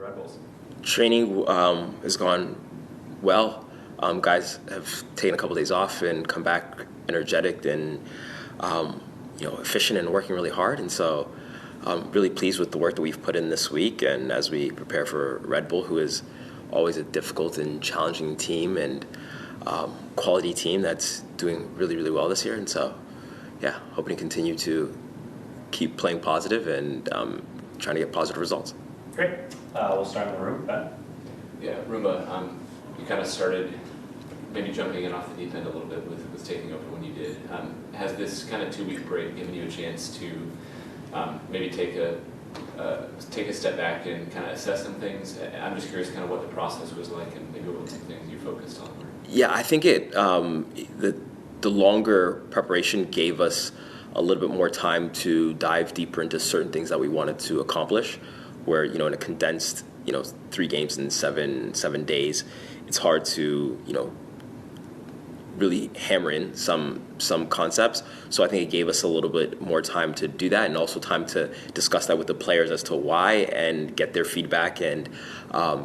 Red Bulls? Training has gone well. Guys have taken a couple days off and come back energetic and efficient and working really hard. And so I'm really pleased with the work that we've put in this week. And as we prepare for Red Bull, who is always a difficult and challenging team and quality team that's doing really, really well this year. And so, yeah, hoping to continue to keep playing positive and trying to get positive results. Great. We'll start in the room. Ben? Yeah, Rumba, you kind of started maybe jumping in off the deep end a little bit with taking over when you did. Has this kind of 2-week break given you a chance to maybe take a step back and kind of assess some things? I'm just curious kind of what the process was like and maybe what some things you focused on. Yeah, I think the longer preparation gave us a little bit more time to dive deeper into certain things that we wanted to accomplish, where, in a condensed, 3 games in seven days, it's hard to, really hammer in some concepts. So I think it gave us a little bit more time to do that, and also time to discuss that with the players as to why, and get their feedback and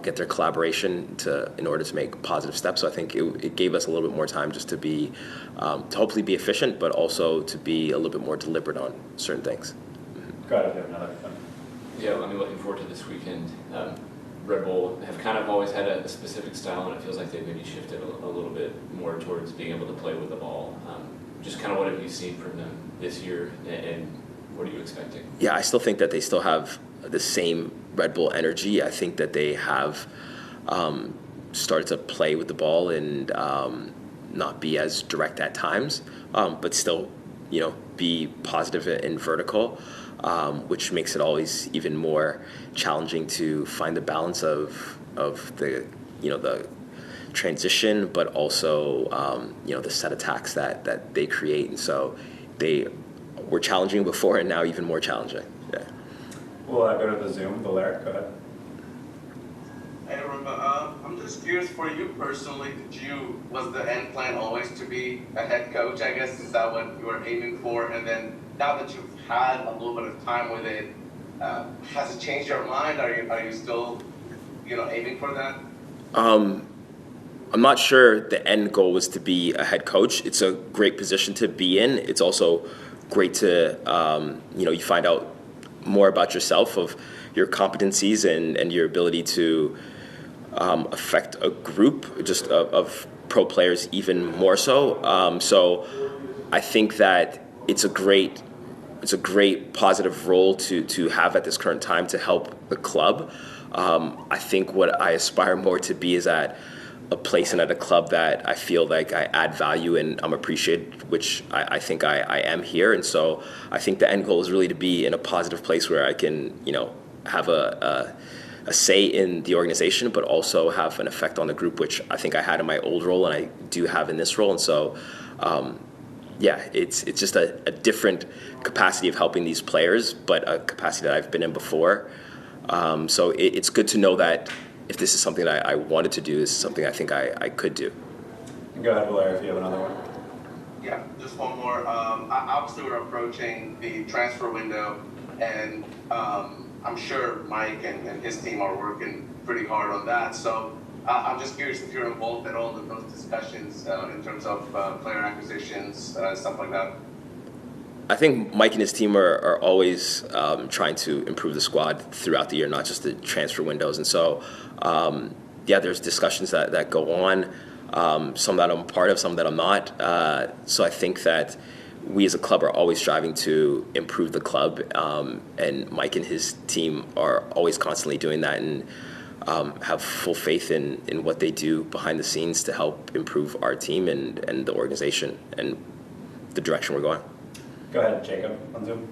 get their collaboration in order to make positive steps. So I think it gave us a little bit more time just to be to hopefully be efficient, but also to be a little bit more deliberate on certain things. Go ahead if you have another one. Yeah, looking forward to this weekend. Red Bull have kind of always had a specific style, and it feels like they've maybe shifted a little bit more towards being able to play with the ball. Just kind of what have you seen from them this year, and what are you expecting? Yeah, I still think that they still have the same Red Bull energy. I think that they have started to play with the ball and not be as direct at times, but still, be positive and vertical. Which makes it always even more challenging to find the balance of the the transition, but also the set attacks that they create. And so they were challenging before, and now even more challenging. Yeah. We'll go to the Zoom. Valeric, go ahead. Hey, Rumba, I'm just curious for you personally, was the end plan always to be a head coach, I guess? Is that what you were aiming for? And then now that you've had a little bit of time with it, has it changed your mind? Are you still, aiming for that? I'm not sure the end goal was to be a head coach. It's a great position to be in. It's also great to, you find out more about yourself, of your competencies and your ability to affect a group just of pro players even more so. So I think that it's a great positive role to have at this current time to help the club. I think what I aspire more to be is at a place and at a club that I feel like I add value and I'm appreciated, which I think I am here. And so I think the end goal is really to be in a positive place where I can, have a say in the organization, but also have an effect on the group, which I think I had in my old role and I do have in this role. And so, it's just a different capacity of helping these players, but a capacity that I've been in before. So it's good to know that if this is something that I wanted to do, this is something I think I could do. Go ahead, Valeric, if you have another one. Yeah, just one more. Obviously, we're approaching the transfer window, and I'm sure Mike and his team are working pretty hard on that. So I'm just curious if you're involved at all in those discussions in terms of player acquisitions, stuff like that. I think Mike and his team are always trying to improve the squad throughout the year, not just the transfer windows. And so, there's discussions that go on, some that I'm part of, some that I'm not. So I think that we as a club are always striving to improve the club, and Mike and his team are always constantly doing that, and have full faith in what they do behind the scenes to help improve our team and the organization and the direction we're going. Go ahead, Jacob, on Zoom.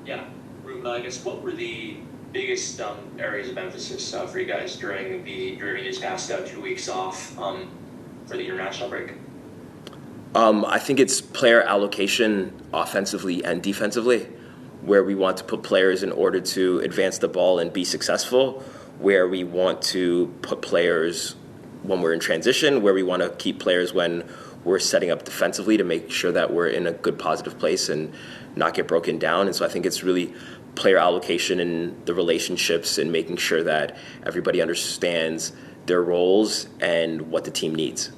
Yeah, Ruma, I guess what were the biggest areas of emphasis for you guys during these past 2 weeks off for the international break? I think it's player allocation offensively and defensively, where we want to put players in order to advance the ball and be successful, where we want to put players when we're in transition, where we want to keep players when we're setting up defensively to make sure that we're in a good positive place and not get broken down. And so I think it's really player allocation and the relationships and making sure that everybody understands their roles and what the team needs.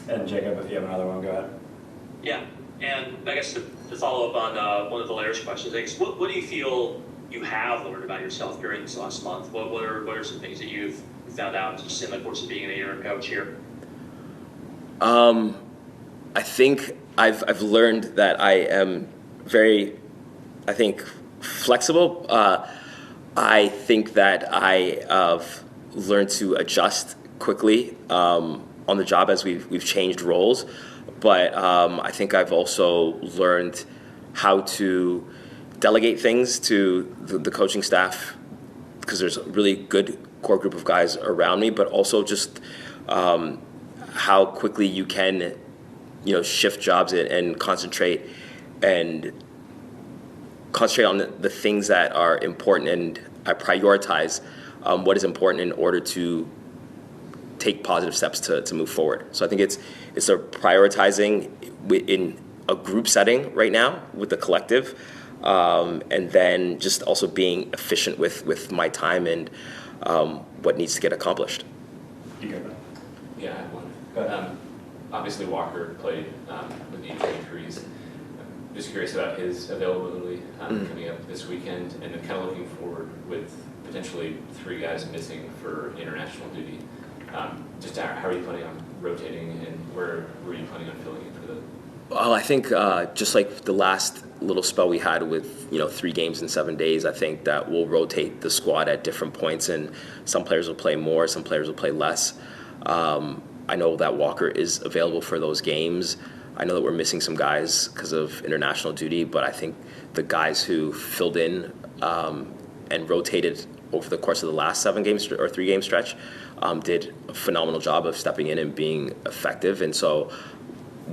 And Jacob, if you have another one, go ahead. Yeah, and I guess to follow up on one of Valera's questions, I guess what do you feel you have learned about yourself during this last month? What are some things that you've found out just in the course of being an interim coach here? I think I've learned that I am very, I think, flexible. I think that I have learned to adjust quickly on the job as we've changed roles. But I think I've also learned how to delegate things to the coaching staff, because there's a really good core group of guys around me, but also just how quickly you can, shift jobs and concentrate on the things that are important, and I prioritize what is important in order to take positive steps to move forward. So I think it's a prioritizing in a group setting right now with the collective, and then just also being efficient with my time and what needs to get accomplished. You go, Ben. Yeah, I have one. Go ahead. Obviously, Walker played with the injuries. I'm just curious about his availability coming up this weekend, and then kind of looking forward with potentially 3 guys missing for international duty. Just how are you planning on rotating, and where were you planning on filling in for the? Well, I think just like the last little spell we had with 3 games in 7 days, I think that we'll rotate the squad at different points, and some players will play more, some players will play less. I know that Walker is available for those games. I know that we're missing some guys because of international duty, but I think the guys who filled in and rotated over the course of the last 7 games or 3 game stretch did a phenomenal job of stepping in and being effective. And so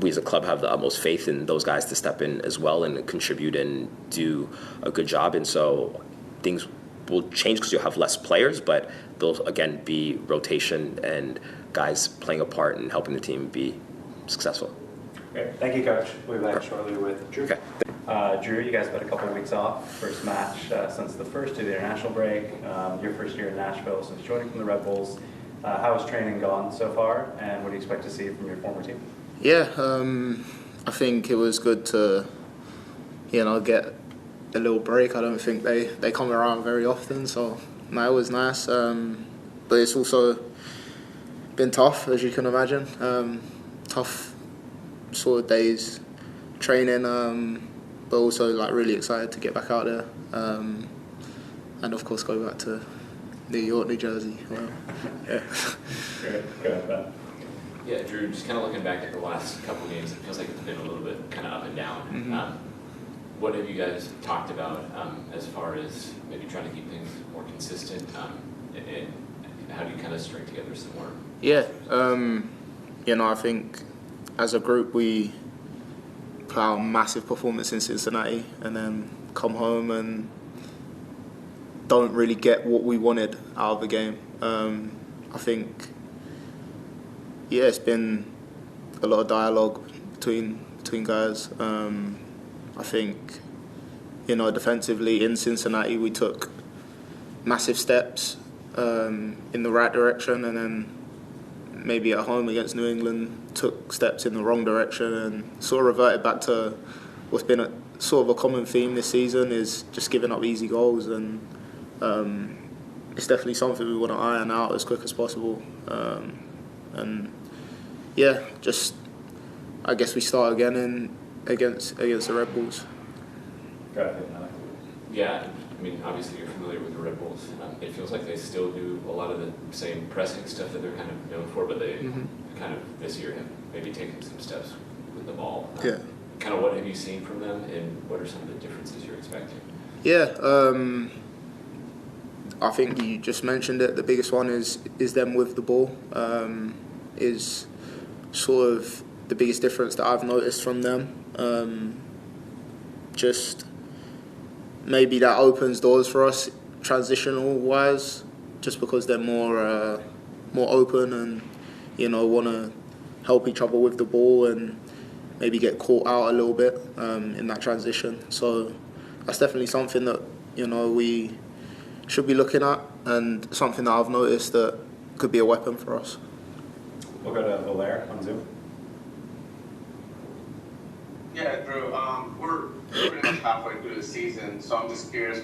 we as a club have the utmost faith in those guys to step in as well and contribute and do a good job. And so things will change because you'll have less players, but there'll again be rotation and guys playing a part in helping the team be successful. Great. Thank you, Coach. We'll be back shortly with Dru. Okay. Dru, you guys have had a couple of weeks off. First match since the first of the international break. Your first year in Nashville since joining from the Red Bulls. How has training gone so far, and what do you expect to see from your former team? Yeah, I think it was good to, get a little break. I don't think they come around very often, so no, it was nice. But it's also been tough, as you can imagine. Tough sort of days training, but also like really excited to get back out there, and of course go back to New York, New Jersey. Well, yeah. Great. Go ahead, Ben. Yeah, Dru, just kind of looking back at the last couple of games, it feels like it's been a little bit kind of up and down. Mm-hmm. What have you guys talked about as far as maybe trying to keep things more consistent, and how do you kind of string together some more? Yeah, I think as a group we put out a massive performance in Cincinnati and then come home and don't really get what we wanted out of the game. I think, it's been a lot of dialogue between guys. I think, defensively in Cincinnati we took massive steps in the right direction, and then maybe at home against New England took steps in the wrong direction and sort of reverted back to what's been sort of a common theme this season, is just giving up easy goals, and it's definitely something we want to iron out as quick as possible. I guess we start again against the Red Bulls. Go ahead, another. Yeah, I mean, obviously you're familiar with the Red Bulls. It feels like they still do a lot of the same pressing stuff that they're kind of known for, but they kind of this year have maybe taken some steps with the ball. Kind of what have you seen from them, and what are some of the differences you're expecting? Yeah, I think you just mentioned it. The biggest one is them with the ball. Is sort of the biggest difference that I've noticed from them. Just maybe that opens doors for us transitional wise, just because they're more open and want to help each other with the ball and maybe get caught out a little bit in that transition. So that's definitely something that we should be looking at, and something that I've noticed that could be a weapon for us. We'll go to Valère on Zoom. Yeah, Drew, we're pretty much halfway through the season, so I'm just curious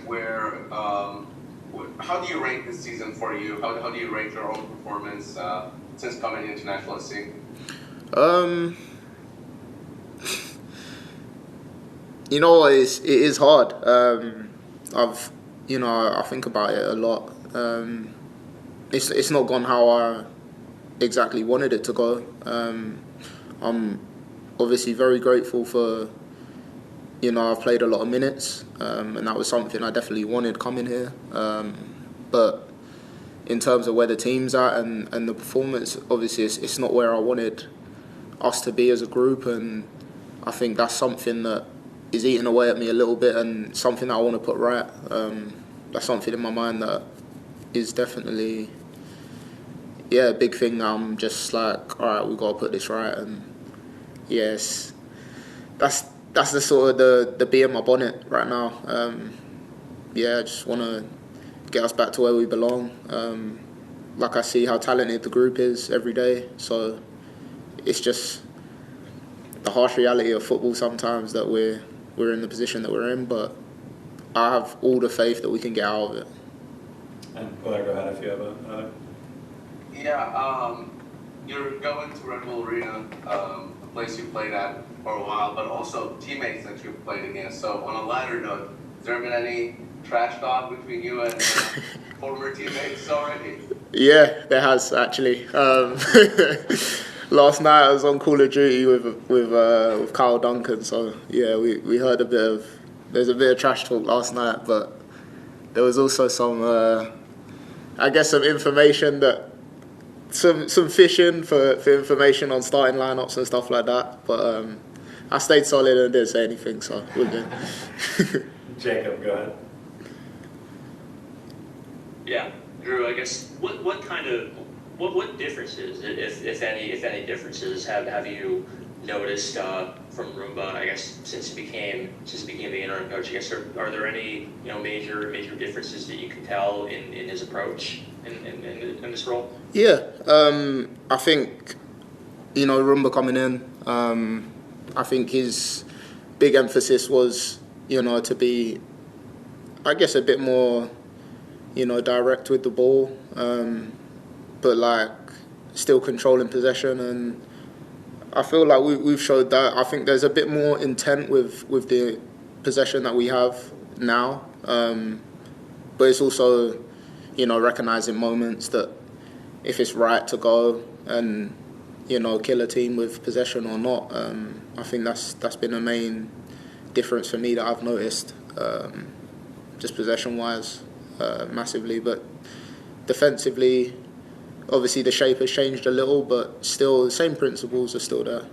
how do you rank this season for you? How do you rate your own performance since coming into Nashville SC? It is hard. I think about it a lot. It's not gone how I exactly wanted it to go. I'm obviously very grateful for, I've played a lot of minutes, and that was something I definitely wanted coming here. But in terms of where the team's at and the performance, obviously it's not where I wanted us to be as a group, and I think that's something that is eating away at me a little bit, and something that I want to put right. That's something in my mind that is definitely, a big thing. I'm just like, all right, we've got to put this right, and yes, that's the sort of the bee in my bonnet right now. I just want to get us back to where we belong. Like I see how talented the group is every day, so it's just the harsh reality of football sometimes that we're in the position that we're in, but I have all the faith that we can get out of it. And Valère, go ahead if you have another. Yeah, you're going to Red Bull Arena, a place you played at for a while, but also teammates that you've played against. So on a lighter note, has there been any trash talk between you and former teammates already? Yeah, there has actually. Last night I was on Call of Duty with Kyle Duncan, so yeah, we heard there's a bit of trash talk last night, but there was also some information that some fishing for information on starting lineups and stuff like that. But I stayed solid and didn't say anything, so we're good. Jacob, go ahead. Yeah, Drew, I guess what differences, if any differences, have you noticed from Rumba? I guess since he became the interim coach, I guess are there any major differences that you can tell in his approach in this role? Yeah, I think Rumba coming in. I think his big emphasis was to be, I guess, a bit more direct with the ball. But still controlling possession, and I feel like we've showed that. I think there's a bit more intent with the possession that we have now, but it's also recognising moments that if it's right to go and kill a team with possession or not. I think that's been a main difference for me that I've noticed, just possession wise, massively, but defensively. Obviously, the shape has changed a little, but still the same principles are still there.